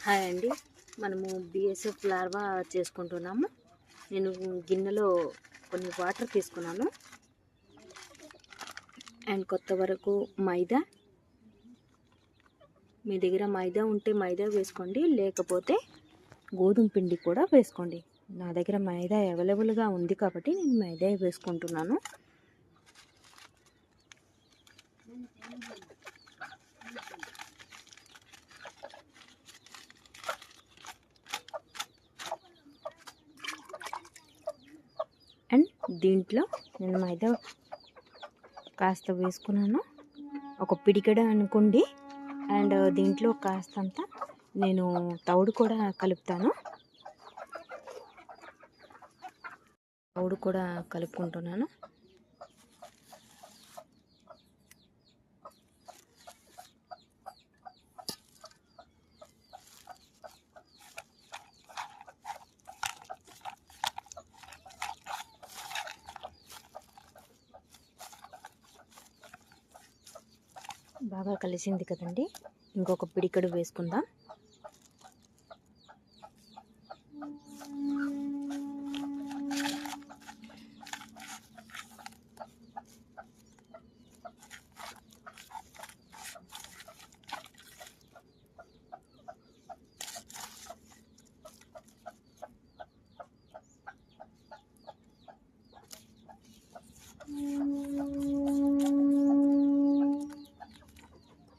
Hi అండి, మనము BSF larva చేసుకుంటున్నాము. నేను గిన్నెలో కొన్ని వాటర్ తీసుకున్నాను అండ్ కొత్త వరకు మైదా. మీ దగ్గర మైదా ఉంటే మైదా వేసుకోండి, లేకపోతే గోధుమ పిండి కూడా వేసుకోండి. నా దగ్గర మైదా అవైలబుల్గా ఉంది కాబట్టి నేను మైదా వేసుకుంటున్నాను. అండ్ దీంట్లో నేను మైదా కాస్త వేసుకున్నాను, ఒక పిడికెడ అనుకోండి. అండ్ దీంట్లో కాస్తంత నేను తౌడు కూడా కలుపుతాను. తౌడు కూడా కలుపుకుంటున్నాను. బాగా కలిసింది కదండి, ఇంకొక పిడికెడు వేసుకుందాం.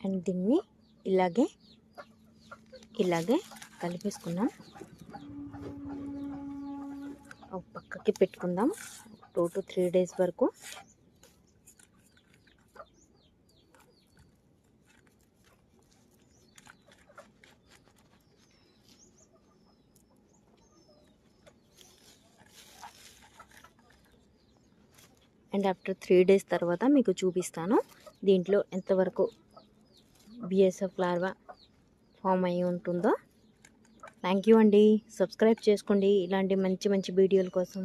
అండ్ దీన్ని ఇలాగే కలిపేసుకున్నాం. ఒక పక్కకి పెట్టుకుందాం 2 to 3 days వరకు. అండ్ ఆఫ్టర్ 3 days తర్వాత మీకు చూపిస్తాను దీంట్లో ఎంతవరకు బిఎస్ఎఫ్ లార్వా ఫామ్ అయ్యి ఉంటుందో. థ్యాంక్ యూ అండి, సబ్స్క్రైబ్ చేసుకోండి ఇలాంటి మంచి మంచి వీడియోల కోసం.